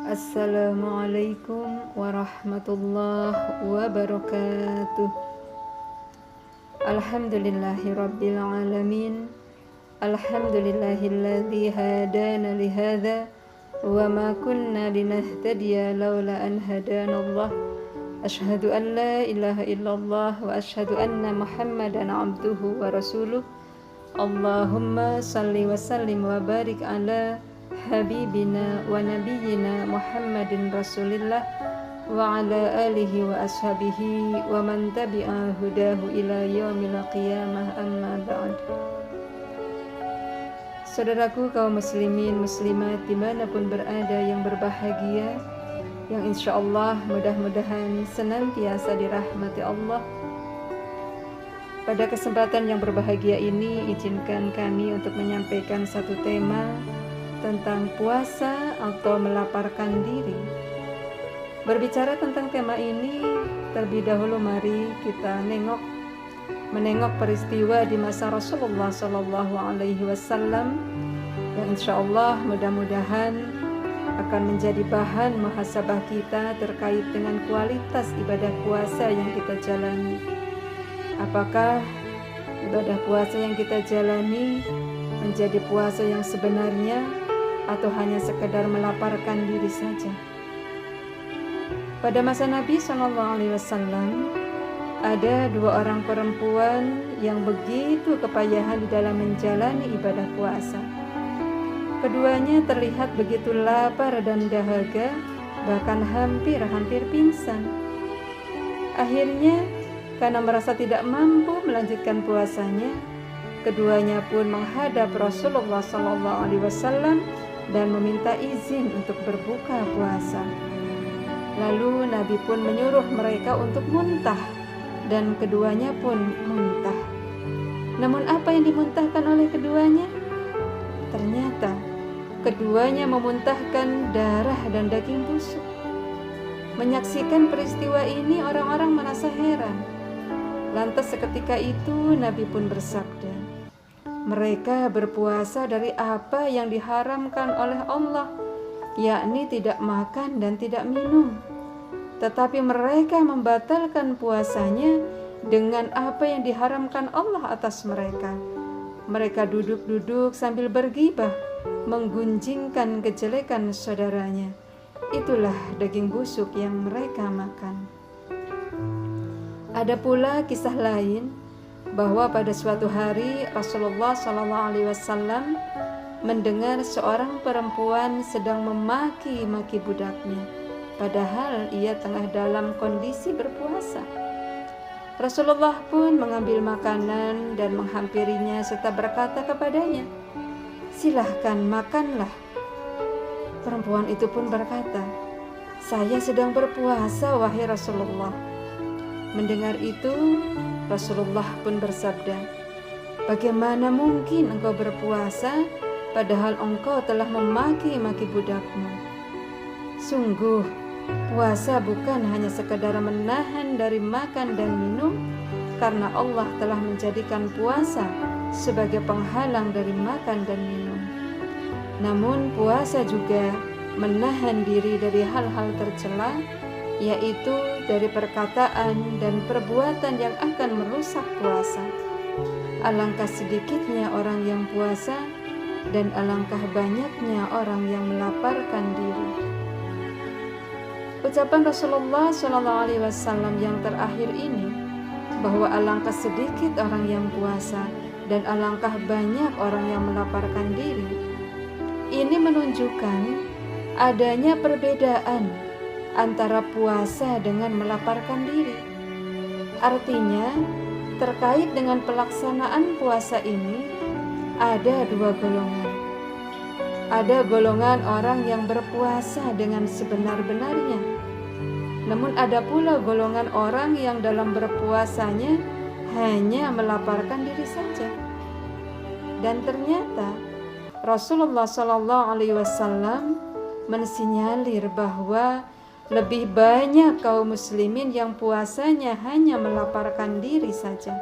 Assalamualaikum warahmatullahi wabarakatuh. Alhamdulillahirabbil alamin. Alhamdulillahilladzi hadana lihadza wa ma kunna linahtadiya laula an hadanallah. Asyhadu an la ilaha illallah wa asyhadu anna Muhammadan abduhu wa rasuluh. Allahumma salli wa sallim wa barik ala habibina wa nabiyyina Muhammadin Rasulillah wa ala alihi wa ashabihi wa man tabi'a hudahu ila yaumil qiyamah, amma ba'd. Saudaraku kaum muslimin muslimat dimanapun berada yang berbahagia, yang insyaallah mudah-mudahan senantiasa dirahmati Allah. Pada kesempatan yang berbahagia ini, izinkan kami untuk menyampaikan satu tema tentang puasa atau melaparkan diri. Berbicara tentang tema ini, terlebih dahulu mari kita menengok peristiwa di masa Rasulullah SAW yang insyaallah mudah-mudahan akan menjadi bahan muhasabah kita terkait dengan kualitas ibadah puasa yang kita jalani. Apakah ibadah puasa yang kita jalani menjadi puasa yang sebenarnya atau hanya sekedar melaparkan diri saja? Pada masa Nabi SAW ada dua orang perempuan yang begitu kepayahan di dalam menjalani ibadah puasa. Keduanya terlihat begitu lapar dan dahaga, bahkan hampir pingsan. Akhirnya karena merasa tidak mampu melanjutkan puasanya, keduanya pun menghadap Rasulullah SAW dan meminta izin untuk berbuka puasa. Lalu Nabi pun menyuruh mereka untuk muntah, dan keduanya pun muntah. Namun apa yang dimuntahkan oleh keduanya? Ternyata keduanya memuntahkan darah dan daging busuk. Menyaksikan peristiwa ini orang-orang merasa heran. Lantas seketika itu Nabi pun bersabda, mereka berpuasa dari apa yang diharamkan oleh Allah, yakni tidak makan dan tidak minum. Tetapi mereka membatalkan puasanya dengan apa yang diharamkan Allah atas mereka. Mereka duduk-duduk sambil bergibah, menggunjingkan kejelekan saudaranya. Itulah daging busuk yang mereka makan. Ada pula kisah lain bahwa pada suatu hari Rasulullah SAW mendengar seorang perempuan sedang memaki-maki budaknya, padahal ia tengah dalam kondisi berpuasa. Rasulullah pun mengambil makanan dan menghampirinya serta berkata kepadanya, "Silahkan makanlah." Perempuan itu pun berkata, "Saya sedang berpuasa, wahai Rasulullah." Mendengar itu, Rasulullah pun bersabda, "Bagaimana mungkin engkau berpuasa padahal engkau telah memaki-maki budakmu? Sungguh, puasa bukan hanya sekadar menahan dari makan dan minum, karena Allah telah menjadikan puasa sebagai penghalang dari makan dan minum. Namun puasa juga menahan diri dari hal-hal tercela, yaitu dari perkataan dan perbuatan yang akan merusak puasa. Alangkah sedikitnya orang yang puasa dan alangkah banyaknya orang yang melaparkan diri." Ucapan Rasulullah SAW yang terakhir ini, bahwa alangkah sedikit orang yang puasa dan alangkah banyak orang yang melaparkan diri, ini menunjukkan adanya perbedaan antara puasa dengan melaparkan diri. Artinya, terkait dengan pelaksanaan puasa ini, ada dua golongan. Ada golongan orang yang berpuasa dengan sebenar-benarnya. Namun ada pula golongan orang yang dalam berpuasanya hanya melaparkan diri saja. Dan ternyata Rasulullah SAW mensinyalir bahwa lebih banyak kaum muslimin yang puasanya hanya melaparkan diri saja.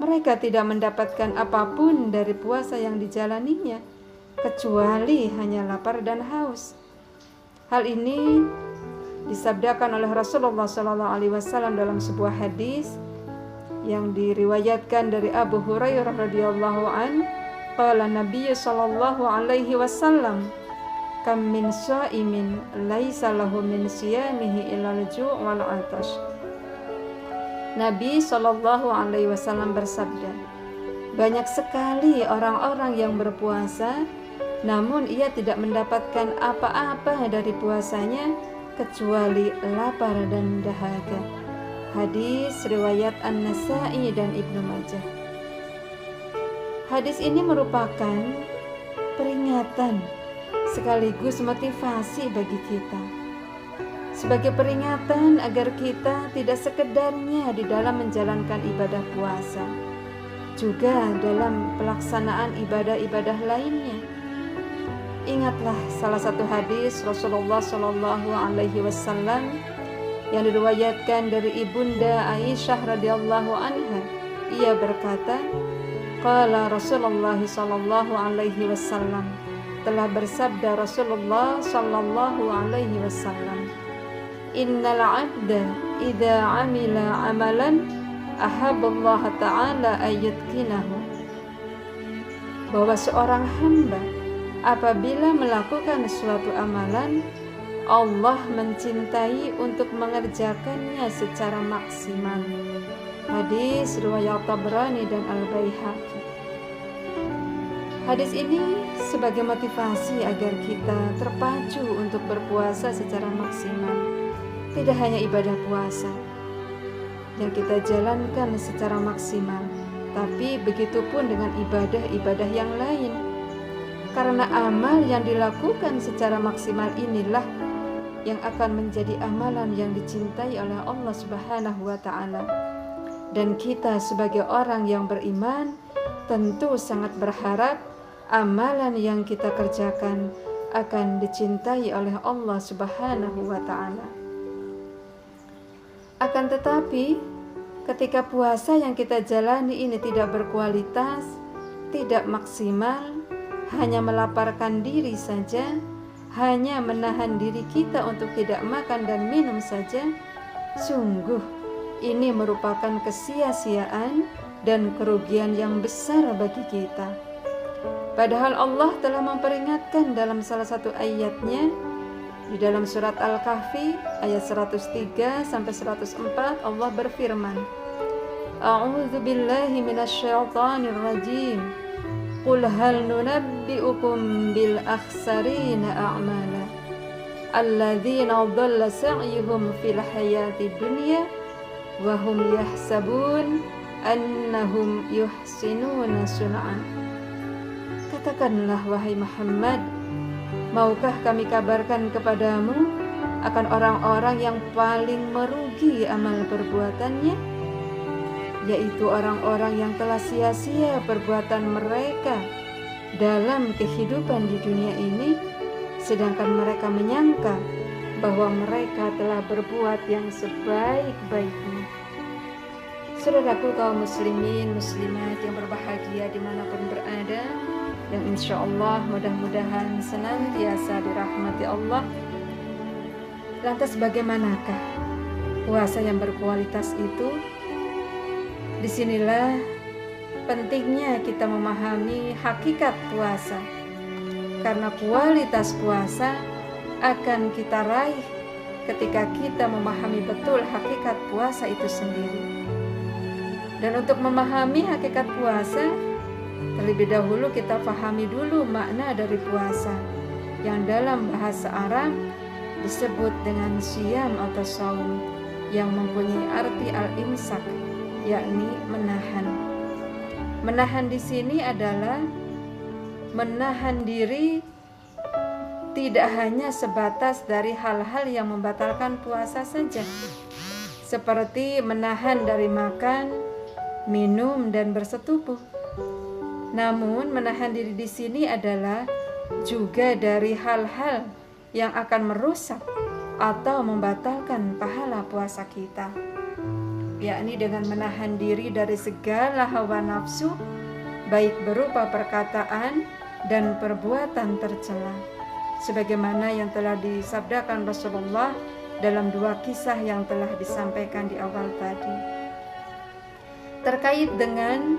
Mereka tidak mendapatkan apapun dari puasa yang dijalaninya, kecuali hanya lapar dan haus. Hal ini disabdakan oleh Rasulullah SAW dalam sebuah hadis yang diriwayatkan dari Abu Hurairah radhiyallahu an, qala Nabi sallallahu alaihi wasallam, kam min shaimin laisa lahu min siyamihi illa al-ju' wal 'atash. Nabi sallallahu alaihi wasallam bersabda, banyak sekali orang-orang yang berpuasa namun ia tidak mendapatkan apa-apa dari puasanya kecuali lapar dan dahaga. Hadis riwayat An-Nasa'i dan Ibnu Majah. Hadis ini merupakan peringatan sekaligus motivasi bagi kita. Sebagai peringatan agar kita tidak sekedarnya di dalam menjalankan ibadah puasa, juga dalam pelaksanaan ibadah-ibadah lainnya. Ingatlah salah satu hadis Rasulullah SAW yang diriwayatkan dari ibunda Aisyah radhiyallahu anha. Ia berkata, qala Rasulullah sallallahu alaihi wasallam, telah bersabda Rasulullah sallallahu alaihi wasallam, innal 'abda idza 'amila 'amalan ahabballah ta'ala ayyutkinahu, bahwa seorang hamba apabila melakukan suatu amalan, Allah mencintai untuk mengerjakannya secara maksimal. Hadis riwayat Tabrani dan Al-Baihaqi. Hadis ini sebagai motivasi agar kita terpacu untuk berpuasa secara maksimal. Tidak hanya ibadah puasa yang kita jalankan secara maksimal, tapi begitupun dengan ibadah-ibadah yang lain. Karena amal yang dilakukan secara maksimal inilah yang akan menjadi amalan yang dicintai oleh Allah Subhanahu wa ta'ala. Dan kita sebagai orang yang beriman tentu sangat berharap amalan yang kita kerjakan akan dicintai oleh Allah Subhanahu wa ta'ala. Akan tetapi ketika puasa yang kita jalani ini tidak berkualitas, tidak maksimal, hanya melaparkan diri saja, hanya menahan diri kita untuk tidak makan dan minum saja, sungguh ini merupakan kesia-siaan dan kerugian yang besar bagi kita. Padahal Allah telah memperingatkan dalam salah satu ayatnya di dalam surat Al-Kahfi ayat 103 sampai 104. Allah berfirman, A'udzu billahi minasyaitonir rajim. Qul hal nunabbi'ukum bil akhsarina a'mala alladzina dhalla sa'yuhum fil hayatid dunya wa hum yahsabun annahum yuhsinuna sun'a. Katakanlah wahai Muhammad, maukah kami kabarkan kepadamu akan orang-orang yang paling merugi amal perbuatannya, yaitu orang-orang yang telah sia-sia perbuatan mereka dalam kehidupan di dunia ini, sedangkan mereka menyangka bahwa mereka telah berbuat yang sebaik-baiknya. Saudaraku kaum muslimin muslimat yang berbahagia dimanapun berada, yang insya Allah mudah-mudahan senantiasa dirahmati Allah. Lantas bagaimanakah puasa yang berkualitas itu? Disinilah pentingnya kita memahami hakikat puasa, karena kualitas puasa akan kita raih ketika kita memahami betul hakikat puasa itu sendiri. Dan untuk memahami hakikat puasa, terlebih dahulu kita pahami dulu makna dari puasa, yang dalam bahasa Arab disebut dengan siyam atau saum, yang mempunyai arti al-imsak, yakni menahan. Menahan di sini adalah menahan diri tidak hanya sebatas dari hal-hal yang membatalkan puasa saja, seperti menahan dari makan, minum, dan bersetubuh. Namun menahan diri di sini adalah juga dari hal-hal yang akan merusak atau membatalkan pahala puasa kita, yakni dengan menahan diri dari segala hawa nafsu, baik berupa perkataan dan perbuatan tercela, sebagaimana yang telah disabdakan Rasulullah dalam 2 kisah yang telah disampaikan di awal tadi. Terkait dengan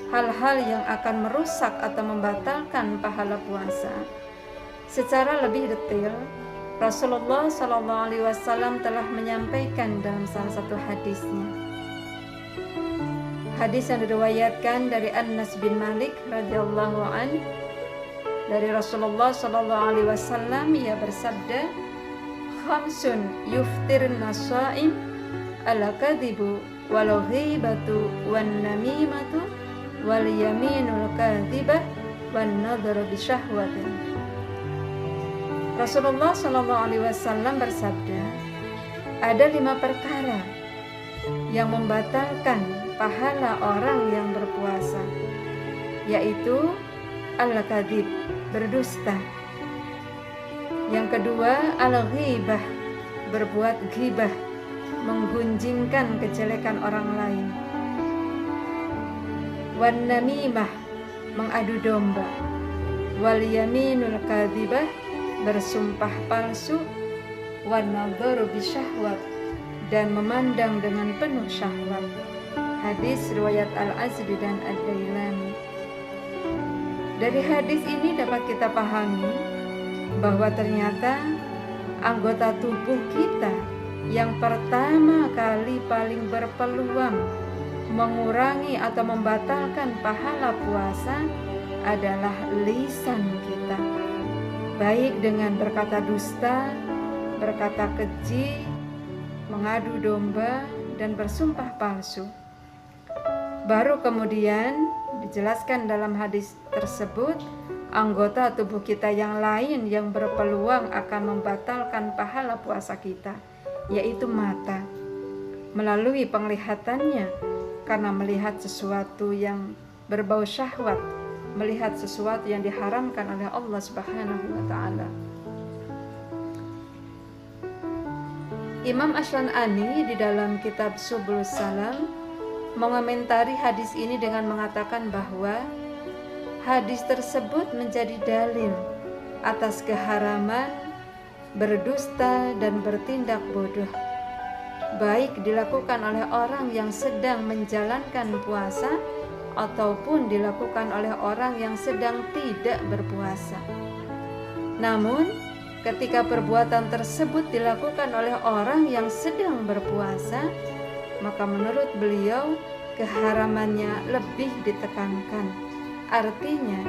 hal-hal yang akan merusak atau membatalkan pahala puasa, secara lebih detail Rasulullah SAW telah menyampaikan dalam salah satu hadisnya. Hadis yang diriwayatkan dari Anas bin Malik radhiyallahu an, dari Rasulullah SAW, ia bersabda, "Khamsun yuftirna shaim al-kadhibu wal ghibatu wan namimatu wal yaminul kadhibah wan nadharu bi syahwatin." Rasulullah SAW bersabda, ada 5 perkara yang membatalkan pahala orang yang berpuasa, yaitu al-kadhib, berdusta. Yang kedua, al-ghibah, berbuat ghibah, menggunjingkan kejelekan orang lain. Wan namimah, mengadu domba. Wal yaminul kadhibah, bersumpah palsu. Wan nadharu bisyahwat, dan memandang dengan penuh syahwat. Hadis riwayat Al-Azdi dan Ad-Dailami. Dari hadis ini dapat kita pahami bahwa ternyata anggota tubuh kita yang pertama kali paling berpeluang mengurangi atau membatalkan pahala puasa adalah lisan kita, baik dengan berkata dusta, berkata keji, mengadu domba, dan bersumpah palsu. Baru kemudian dijelaskan dalam hadis tersebut anggota tubuh kita yang lain yang berpeluang akan membatalkan pahala puasa kita, yaitu mata, melalui penglihatannya, karena melihat sesuatu yang berbau syahwat, melihat sesuatu yang diharamkan oleh Allah Subhanahu wa ta'ala. Imam Ash-Shan'ani di dalam kitab Subulus Salam mengomentari hadis ini dengan mengatakan bahwa hadis tersebut menjadi dalil atas keharaman berdusta dan bertindak bodoh, baik dilakukan oleh orang yang sedang menjalankan puasa ataupun dilakukan oleh orang yang sedang tidak berpuasa. Namun, ketika perbuatan tersebut dilakukan oleh orang yang sedang berpuasa, maka menurut beliau keharamannya lebih ditekankan. Artinya,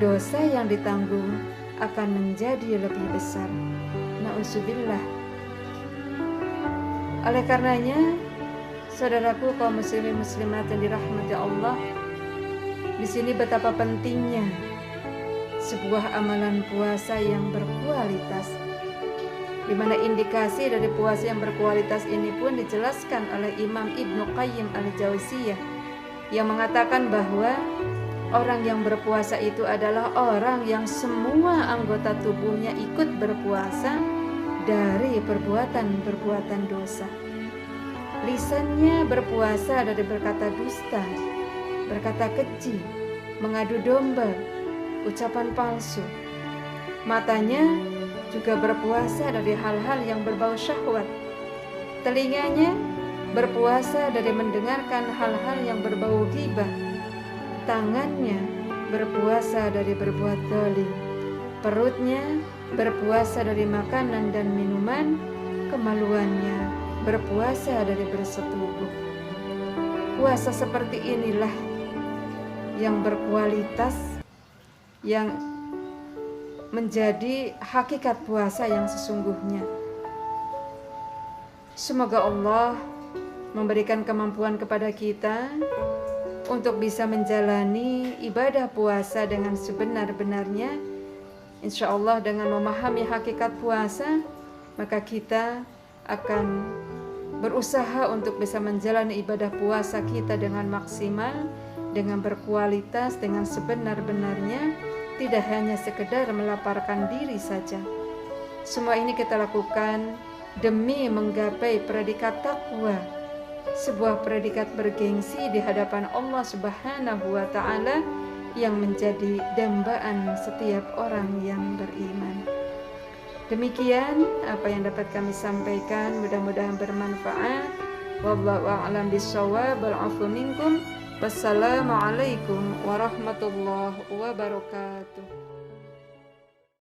dosa yang ditanggung akan menjadi lebih besar. Na'udzubillah. Oleh karenanya, saudaraku kaum muslimin muslimat yang dirahmati Allah, di sini betapa pentingnya sebuah amalan puasa yang berkualitas, di mana indikasi dari puasa yang berkualitas ini pun dijelaskan oleh Imam Ibnu Qayyim al-Jauziyah yang mengatakan bahwa orang yang berpuasa itu adalah orang yang semua anggota tubuhnya ikut berpuasa dari perbuatan-perbuatan dosa. Lisannya berpuasa dari berkata dusta, berkata keji, mengadu domba, ucapan palsu. Matanya juga berpuasa dari hal-hal yang berbau syahwat. Telinganya berpuasa dari mendengarkan hal-hal yang berbau ghibah. Tangannya berpuasa dari berbuat zalim. Perutnya berpuasa dari makanan dan minuman. Kemaluannya berpuasa dari bersetubuh. Puasa seperti inilah yang berkualitas, yang menjadi hakikat puasa yang sesungguhnya. Semoga Allah memberikan kemampuan kepada kita untuk bisa menjalani ibadah puasa dengan sebenar-benarnya. Insya Allah dengan memahami hakikat puasa, maka kita akan berusaha untuk bisa menjalani ibadah puasa kita dengan maksimal, dengan berkualitas, dengan sebenar-benarnya, tidak hanya sekedar melaparkan diri saja. Semua ini kita lakukan demi menggapai predikat takwa, sebuah predikat bergengsi di hadapan Allah Subhanahu wa ta'ala yang menjadi dambaan setiap orang yang beriman. Demikian apa yang dapat kami sampaikan, mudah-mudahan bermanfaat. Wallahu a'lam bishawab. Wal 'afwu minkum. Wassalamualaikum warahmatullahi wabarakatuh.